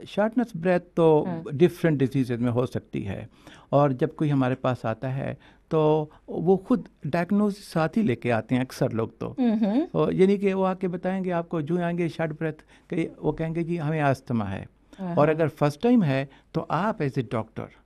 शॉर्टनेस ब्रेथ तो डिफरेंट डिजीज़ में हो सकती है, और जब कोई हमारे पास आता है तो वो खुद डायग्नोसिस साथ ही लेके आते हैं अक्सर लोग, तो यानी कि वो आके बताएंगे आपको, जो आएंगे शॉर्ट ब्रेथ के, वो कहेंगे कि हमें अस्थमा है, और अगर फर्स्ट टाइम है तो आप एज ए डॉक्टर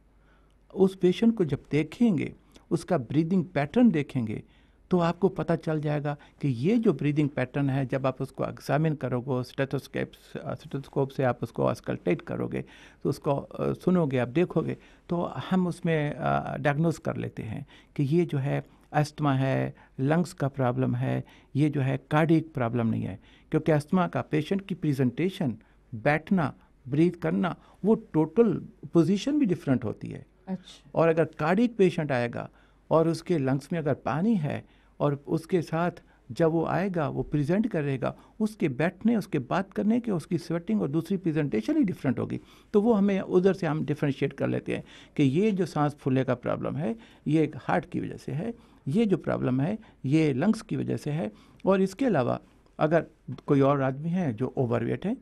उस पेशेंट को जब देखेंगे, उसका ब्रीदिंग पैटर्न देखेंगे, तो आपको पता चल जाएगा कि ये जो ब्रीदिंग पैटर्न है, जब आप उसको एग्जामिन करोगे स्टेथोस्कोप से आप उसको ऑस्कल्टेट करोगे, तो उसको सुनोगे, आप देखोगे, तो हम उसमें डायग्नोज कर लेते हैं कि ये जो है अस्थमा है, लंग्स का प्रॉब्लम है, ये जो है कार्डियक प्रॉब्लम नहीं है। क्योंकि अस्थमा का पेशेंट की प्रेजेंटेशन, बैठना, ब्रीथ करना, वो टोटल पोजीशन भी डिफरेंट होती है। अच्छा। और अगर कार्डियक पेशेंट आएगा और उसके लंग्स में अगर पानी है और उसके साथ जब वो आएगा, वो प्रेजेंट करेगा, उसके बैठने, उसके बात करने के, उसकी स्वेटिंग और दूसरी प्रेजेंटेशन ही डिफरेंट होगी। तो वो हमें उधर से हम डिफ्रेंशिएट कर लेते हैं कि ये जो सांस फूलने का प्रॉब्लम है ये एक हार्ट की वजह से है, ये जो प्रॉब्लम है ये लंग्स की वजह से है। और इसके अलावा अगर कोई और आदमी है जो ओवरवेट है,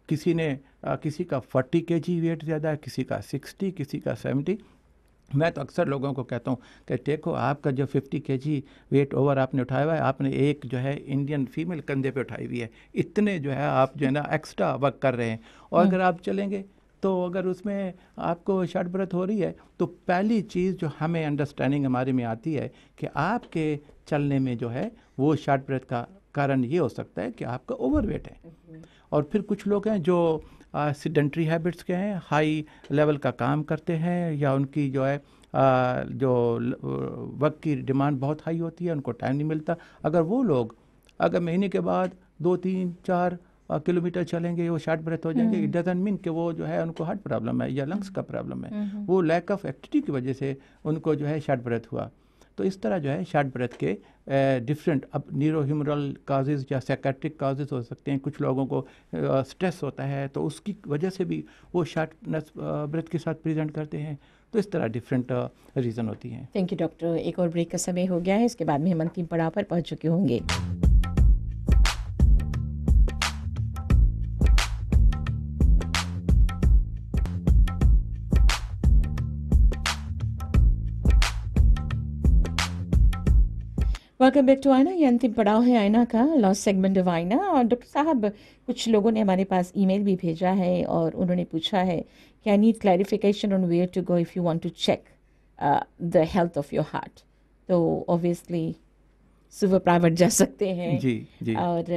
किसी का 40 kg वेट ज़्यादा है, किसी का 60, किसी का 70, मैं तो अक्सर लोगों को कहता हूँ कि देखो आपका जो 50 kg वेट ओवर आपने उठाया हुआ है, आपने एक जो है इंडियन फीमेल कंधे पे उठाई हुई है, इतने जो है आप जो है ना एक्स्ट्रा वर्क कर रहे हैं। और अगर आप चलेंगे तो अगर उसमें आपको शॉर्ट ब्रेथ हो रही है, तो पहली चीज़ जो हमें अंडरस्टैंडिंग हमारे में आती है कि आपके चलने में जो है वो शॉर्ट ब्रेथ का कारण ये हो सकता है कि आपका ओवरवेट है। और फिर कुछ लोग हैं जो सीडेंट्री हैबिट्स के हैं, हाई लेवल का काम करते हैं, या उनकी जो है जो वर्क की डिमांड बहुत हाई होती है, उनको टाइम नहीं मिलता। अगर वो लोग अगर महीने के बाद 2, 3, 4 किलोमीटर चलेंगे, वो शॉर्ट ब्रेथ हो जाएंगे, इट डजंट मीन कि वो जो है उनको हार्ट प्रॉब्लम है या लंग्स का प्रॉब्लम है, वो लैक ऑफ एक्टिविटी की वजह से उनको जो है शॉर्ट ब्रेथ हुआ। तो इस तरह जो है शॉर्ट ब्रेथ के डिफरेंट अब न्यूरोह्यूमरल काजेज़ या साइकेट्रिक काजेज़ हो सकते हैं। कुछ लोगों को स्ट्रेस होता है तो उसकी वजह से भी वो शॉर्टनेस ब्रेथ के साथ प्रेजेंट करते हैं। तो इस तरह डिफरेंट रीज़न होती हैं। Thank you doctor. एक और ब्रेक का समय हो गया है, इसके बाद में हम अंतिम पड़ाव पर पहुंच चुके होंगे। वेलकम बैक टू आईना। ये अंतिम पड़ाव है आईना का, लास्ट सेगमेंट ऑफ आईना। और डॉक्टर साहब, कुछ लोगों ने हमारे पास ईमेल भी भेजा है और उन्होंने पूछा है कि I need clarification on where to go if you want to check the health of your heart. तो ऑब्वियसली सुबह प्राइवेट जा सकते हैं। जी। और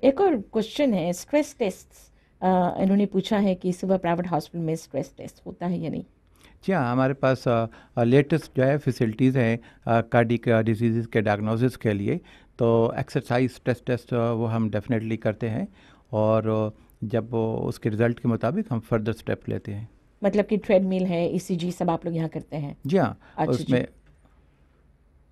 एक और क्वेश्चन है, स्ट्रेस टेस्ट इन्होंने पूछा है कि सुबह प्राइवेट हॉस्पिटल में स्ट्रेस टेस्ट होता है या नहीं। जी हाँ, हमारे पास लेटेस्ट जो है फैसिलिटीज़ हैं कार्डियक डिजीज़ के डायग्नोसिस के लिए। तो एक्सरसाइज स्ट्रेस टेस्ट वो हम डेफिनेटली करते हैं, और जब वो उसके रिज़ल्ट के मुताबिक हम फर्दर स्टेप लेते हैं। मतलब कि ट्रेडमिल है, ईसीजी सब आप लोग यहाँ करते हैं? जी हाँ, अच्छा उसमें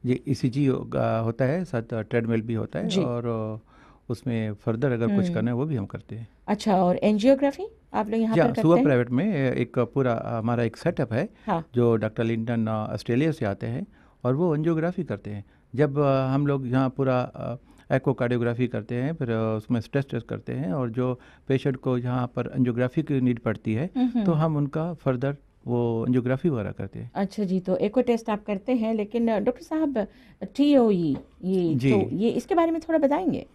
ये ईसीजी होता है, साथ ट्रेडमिल भी होता है, और उसमें फर्दर अगर कुछ करना है वो भी हम करते हैं। अच्छा, और एंजियोग्राफी आप लोग यहाँ पर करते सुबह हैं? प्राइवेट में एक पूरा हमारा एक सेटअप है। हाँ। जो डॉक्टर लिंटन ऑस्ट्रेलिया से आते हैं और वो एंजियोग्राफी करते हैं। जब हम लोग यहाँ पूरा एकोकार्डियोग्राफी करते हैं, फिर उसमें स्ट्रेस टेस्ट करते हैं, और जो पेशेंट को यहाँ पर एंजियोग्राफी की नीड पड़ती है तो हम उनका फर्दर वो एंजियोग्राफी वगैरह करते हैं। अच्छा जी, तो एको टेस्ट आप करते हैं। लेकिन डॉक्टर साहब TOE ये इसके बारे में थोड़ा बताएंगे?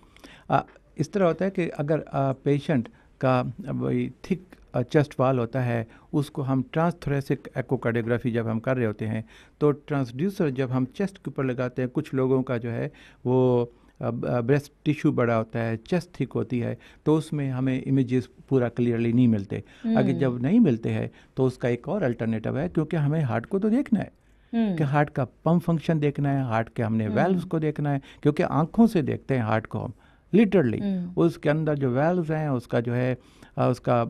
इस तरह होता है कि अगर पेशेंट का वही थिक चेस्ट वाल होता है, उसको हम ट्रांसथोरेसिक एकोकार्डियोग्राफी जब हम कर रहे होते हैं, तो ट्रांसड्यूसर जब हम चेस्ट के ऊपर लगाते हैं, कुछ लोगों का जो है वो ब्रेस्ट टिश्यू बड़ा होता है, चेस्ट थिक होती है, तो उसमें हमें इमेजेस पूरा क्लियरली नहीं मिलते। अगर जब नहीं मिलते हैं तो उसका एक और अल्टरनेटिव है, क्योंकि हमें हार्ट को तो देखना है कि हार्ट का पंप फंक्शन देखना है, हार्ट के हमने वेल्व्स को देखना है, क्योंकि आंखों से देखते हैं हार्ट को हम लिटरली। उसके अंदर जो वेल्व्स हैं, उसका जो है उसका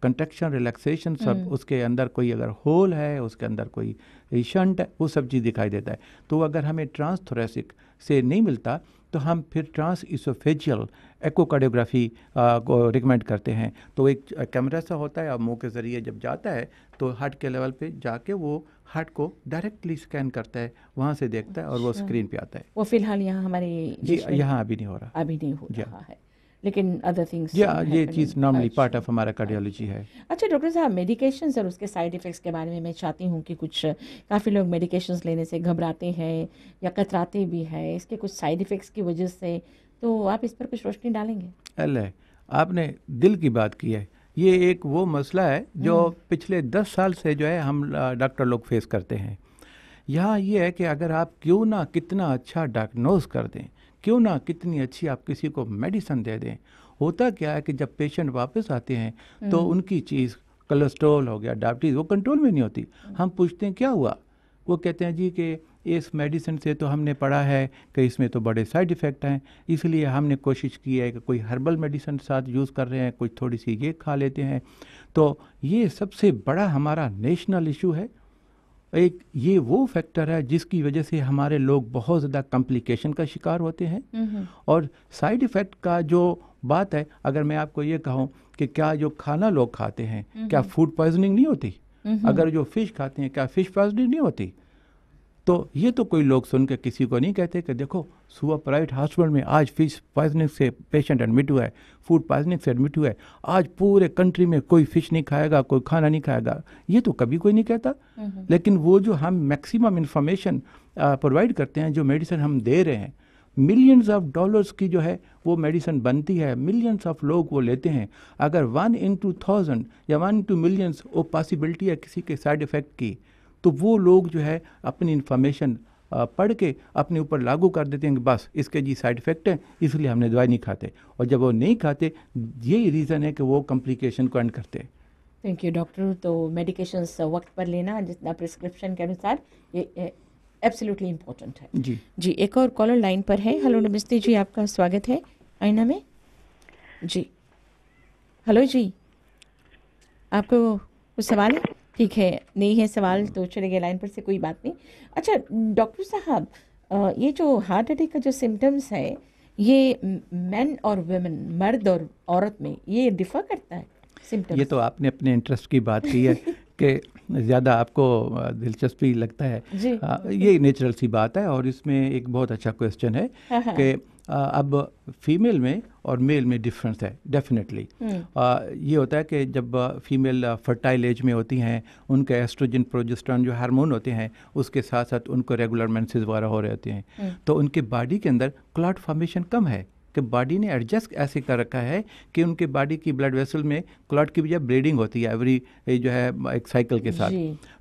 कंट्रैक्शन, रिलैक्सेशन, सब उसके अंदर कोई अगर होल है, उसके अंदर कोई शंट है, वो सब चीज़ दिखाई देता है। तो अगर हमें ट्रांसथोरेसिक से नहीं मिलता तो हम फिर ट्रांस इसोफेजियल एकोकार्डियोग्राफी को रिकमेंड करते हैं। तो एक कैमरा सा होता है और मुंह के ज़रिए जब जाता है तो हार्ट के लेवल पे जाके वो हार्ट को डायरेक्टली स्कैन करता है, वहाँ से देखता है और वो स्क्रीन पे आता है। वो फिलहाल यहाँ हमारे यहाँ अभी नहीं हो रहा। अभी नहीं हो रहा है, लेकिन अदर थिंग्स ये चीज़ नॉर्मली पार्ट ऑफ हमारा कार्डियोलॉजी है। अच्छा डॉक्टर साहब, मेडिकेशंस और उसके साइड इफ़ेक्ट्स के बारे में मैं चाहती हूँ कि कुछ काफ़ी लोग मेडिकेशंस लेने से घबराते हैं या कतराते भी हैं, इसके कुछ साइड इफ़ेक्ट्स की वजह से, तो आप इस पर कुछ रोशनी डालेंगे? अल्लाह, आपने दिल की बात की है। ये एक वो मसला है जो पिछले 10 साल से जो है हम डॉक्टर लोग फेस करते हैं। यहाँ ये है कि अगर आप क्यों ना कितना अच्छा डायग्नोज कर दें, क्यों ना कितनी अच्छी आप किसी को मेडिसिन दे दें, होता क्या है कि जब पेशेंट वापस आते हैं तो उनकी चीज़ कोलेस्ट्रॉल हो गया, डायबिटीज़, वो कंट्रोल में नहीं होती। हम पूछते हैं क्या हुआ, वो कहते हैं जी कि इस मेडिसिन से तो हमने पढ़ा है कि इसमें तो बड़े साइड इफ़ेक्ट हैं, इसलिए हमने कोशिश की है कि कोई हर्बल मेडिसिन साथ यूज़ कर रहे हैं, कुछ थोड़ी सी ये खा लेते हैं। तो ये सबसे बड़ा हमारा नेशनल इशू है। एक ये वो फैक्टर है जिसकी वजह से हमारे लोग बहुत ज़्यादा कॉम्प्लिकेशन का शिकार होते हैं। और साइड इफ़ेक्ट का जो बात है, अगर मैं आपको ये कहूँ कि क्या जो खाना लोग खाते हैं क्या फूड पॉइजनिंग नहीं होती, अगर जो फिश खाते हैं क्या फिश पॉइजनिंग नहीं होती, तो ये तो कोई लोग सुन के किसी को नहीं कहते कि देखो सुबह प्राइवेट हॉस्पिटल में आज फिश पॉइजनिंग से पेशेंट एडमिट हुआ है, फूड पॉइजनिंग से एडमिट हुआ है, आज पूरे कंट्री में कोई फिश नहीं खाएगा, कोई खाना नहीं खाएगा, ये तो कभी कोई नहीं कहता। लेकिन वो जो हम मैक्सिमम इंफॉर्मेशन प्रोवाइड करते हैं, जो मेडिसिन हम दे रहे हैं, मिलियंस ऑफ डॉलर्स की जो है वो मेडिसिन बनती है, मिलियंस ऑफ लोग वो लेते हैं। अगर 1 in 2000 या 1 in 2 millions वो पॉसिबिलिटी है किसी के साइड इफ़ेक्ट की, तो वो लोग जो है अपनी इन्फॉर्मेशन पढ़ के अपने ऊपर लागू कर देते हैं कि बस इसके जी साइड इफ़ेक्ट है इसलिए हमने दवाई नहीं खाते, और जब वो नहीं खाते यही रीज़न है कि वो कॉम्प्लिकेशन को एंड करते हैं। Thank you doctor. तो मेडिकेशंस वक्त पर लेना जितना प्रिस्क्रिप्शन के अनुसार ये एब्सोल्युटली इम्पोर्टेंट है। जी, एक और कॉलर लाइन पर है। हेलो नमस्ते जी, आपका स्वागत है आईना में। जी हेलो जी, आपको कुछ सवाल है? ठीक है, नहीं है सवाल तो चले गए लाइन पर से, कोई बात नहीं। अच्छा डॉक्टर साहब, ये जो हार्ट अटैक का जो सिम्टम्स है ये मेन और वुमेन, मर्द और औरत में ये डिफर करता है सिम्टम्स? ये तो आपने अपने इंटरेस्ट की बात की है कि ज़्यादा आपको दिलचस्पी लगता है। ये नेचुरल सी बात है और इसमें एक बहुत अच्छा क्वेश्चन है कि अब फीमेल में और मेल में डिफरेंस है डेफिनेटली। ये होता है कि जब फीमेल फर्टाइल एज में होती हैं, उनके एस्ट्रोजन प्रोजेस्टेरोन जो हार्मोन होते हैं उसके साथ साथ उनको रेगुलर मेंसेस वगैरह हो रहे होते हैं, तो उनके बॉडी के अंदर क्लॉट फॉर्मेशन कम है कि बॉडी ने एडजस्ट ऐसे कर रखा है कि उनके बॉडी की ब्लड वेसल में क्लॉट की बजाय ब्लीडिंग होती है एवरी जो है एक साइकिल के साथ।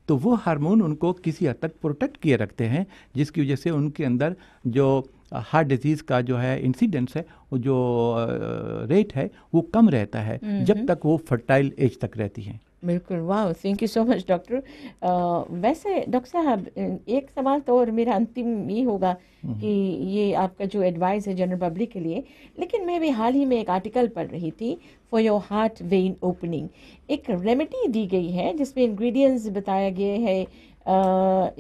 तो वो हार्मोन उनको किसी हद तक प्रोटेक्ट किए रखते हैं, जिसकी वजह से उनके अंदर जो हार्ट डिजीज़ का जो है इंसिडेंस है, वो जो रेट है वो कम रहता है जब तक वो फर्टाइल एज तक रहती हैं। बिल्कुल, वाह, thank you so much doctor. वैसे डॉक्टर साहब एक सवाल तो और मेरा अंतिम ये होगा कि ये आपका जो एडवाइस है जनरल पब्लिक के लिए, लेकिन मैं भी हाल ही में एक आर्टिकल पढ़ रही थी for your heart vein opening, एक रेमेडी दी गई है जिसमें इंग्रेडिएंट्स बताया गया है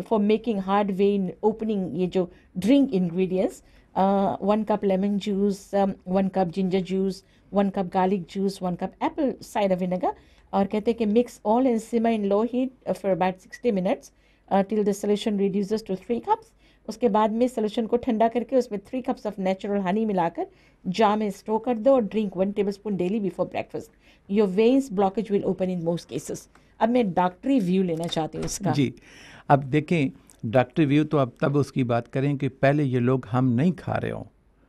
for making heart vein opening. ये जो drink ingredients 1 cup lemon juice, 1 cup ginger juice, 1 cup garlic juice, 1 cup apple cider vinegar, और कहते हैं कि mix all and simmer in low heat for about 60 minutes till the solution reduces to 3 cups। उसके बाद में solution को ठंडा करके उसमें 3 cups ऑफ नेचुरल हनी मिलाकर जार में स्टोर कर दो और drink 1 tablespoon daily before breakfast. Your veins blockage will open in most cases. अब मैं डॉक्टरी व्यू लेना चाहती हूँ इसका। जी, अब देखें डॉक्टरी व्यू तो अब तब उसकी बात करें कि पहले ये लोग हम नहीं खा रहे हों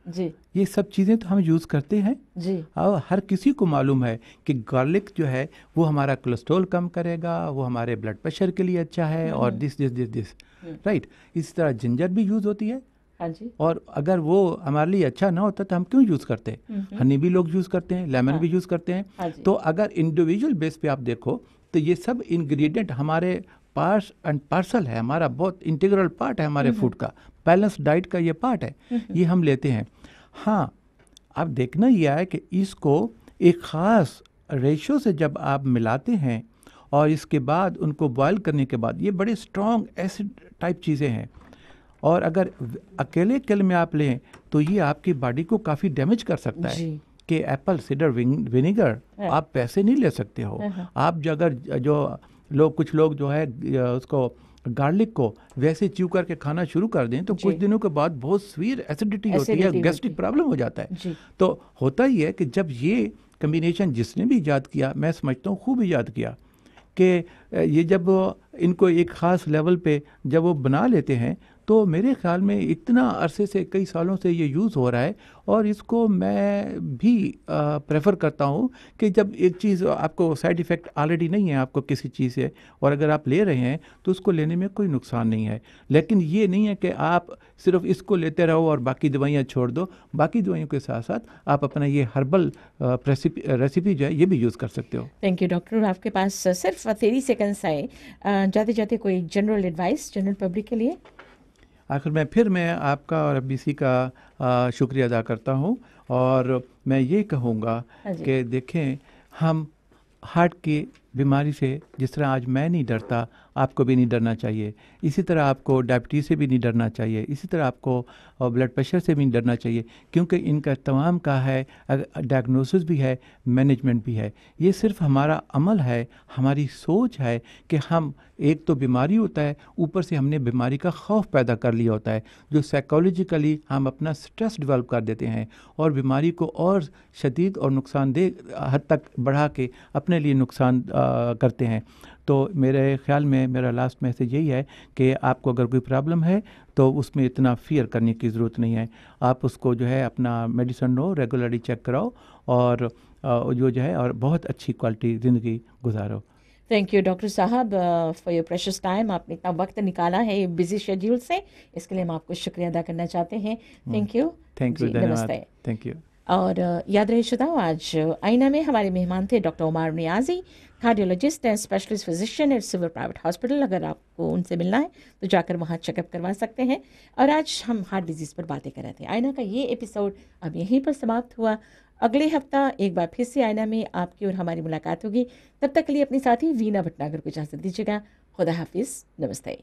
जी, ये सब चीज़ें तो हम यूज़ करते हैं जी, और हर किसी को मालूम है कि गार्लिक जो है वो हमारा कोलेस्ट्रॉल कम करेगा, वो हमारे ब्लड प्रेशर के लिए अच्छा है और दिस राइट। इस तरह जिंजर भी यूज़ होती है। हाँ जी। और अगर वो हमारे लिए अच्छा ना होता तो हम क्यों यूज़ करते? हनी भी लोग यूज़ करते हैं, लेमन भी यूज़ करते हैं। हाँ तो अगर इंडिविजुअल बेस पे आप देखो तो ये सब इंग्रेडिएंट हमारे पार्ट्स एंड पार्सल है, हमारा बहुत इंटीग्रल पार्ट है हमारे फूड का, बैलेंस डाइट का ये पार्ट है, ये हम लेते हैं। हाँ, अब देखना यह है कि इसको एक ख़ास रेशो से जब आप मिलाते हैं और इसके बाद उनको बॉयल करने के बाद ये बड़े स्ट्रॉन्ग एसिड टाइप चीज़ें हैं, और अगर अकेले में आप लें तो ये आपकी बॉडी को काफ़ी डैमेज कर सकता है। कि एप्पल सिडर विनेगर आप पैसे नहीं ले सकते हो। आप जो अगर कुछ लोग जो है उसको गार्लिक को वैसे च्यू करके खाना शुरू कर दें तो कुछ दिनों के बाद बहुत सीवियर एसिडिटी होती है, गैस्ट्रिक प्रॉब्लम हो जाता है। तो होता ही है कि जब ये कम्बिनेशन जिसने भी ईजाद किया, मैं समझता हूँ खूब ईजाद किया, कि ये जब इनको एक ख़ास लेवल पे जब वो बना लेते हैं तो मेरे ख्याल में इतना अरसे से, कई सालों से ये यूज़ हो रहा है, और इसको मैं भी प्रेफर करता हूँ कि जब एक चीज़ आपको साइड इफ़ेक्ट ऑलरेडी नहीं है आपको किसी चीज़ से, और अगर आप ले रहे हैं तो उसको लेने में कोई नुकसान नहीं है। लेकिन ये नहीं है कि आप सिर्फ इसको लेते रहो और बाकी दवाइयाँ छोड़ दो। बाकी दवाइयों के साथ साथ आप अपना ये हर्बल रेसिपी जो है ये भी यूज़ कर सकते हो। Thank you doctor. आपके पास सिर्फ 30 सेकंड्स आए, जाते जाते कोई जनरल एडवाइस जनरल पब्लिक के लिए? आखिर में फिर मैं आपका और एफबीसी का शुक्रिया अदा करता हूँ, और मैं ये कहूँगा कि देखें, हम हार्ट की बीमारी से जिस तरह आज मैं नहीं डरता, आपको भी नहीं डरना चाहिए। इसी तरह आपको डायबिटीज़ से भी नहीं डरना चाहिए, इसी तरह आपको ब्लड प्रेशर से भी नहीं डरना चाहिए, क्योंकि इनका तमाम का है डायग्नोसिस भी है, मैनेजमेंट भी है। ये सिर्फ हमारा अमल है, हमारी सोच है कि हम, एक तो बीमारी होता है, ऊपर से हमने बीमारी का खौफ पैदा कर लिया होता है, जो साइकोलॉजिकली हम अपना स्ट्रेस डेवलप कर देते हैं और बीमारी को और शदीद और नुकसानदेह हद तक बढ़ा के अपने लिए नुकसान करते हैं। तो मेरे ख्याल में मेरा लास्ट मैसेज यही है कि आपको अगर कोई प्रॉब्लम है तो उसमें इतना फियर करने की ज़रूरत नहीं है। आप उसको जो है अपना मेडिसिन लो, रेगुलरली चेक कराओ, और जो है और बहुत अच्छी क्वालिटी ज़िंदगी गुजारो। थैंक यू डॉक्टर साहब फॉर योर प्रेशियस टाइम। आपने इतना वक्त निकाला है बिजी शेड्यूल से, इसके लिए हम आपको शुक्रिया अदा करना चाहते हैं। Thank you. नमस्ते। Thank you. और याद रहे श्रोताओं, आज आईना में हमारे मेहमान थे doctor Umar Niazi, cardiologist and specialist physician at civil private hospital. अगर आपको उनसे मिलना है तो जाकर वहाँ चेकअप करवा सकते हैं। और आज हम हार्ट डिजीज़ पर बातें कर रहे थे। आईना का ये एपिसोड अब यहीं पर समाप्त हुआ। अगले हफ्ता एक बार फिर से आईना में आपकी और हमारी मुलाकात होगी। तब तक के लिए अपने साथी वीना भटनागर को इजाज़त दीजिएगा। खुदा हाफिज़, नमस्ते।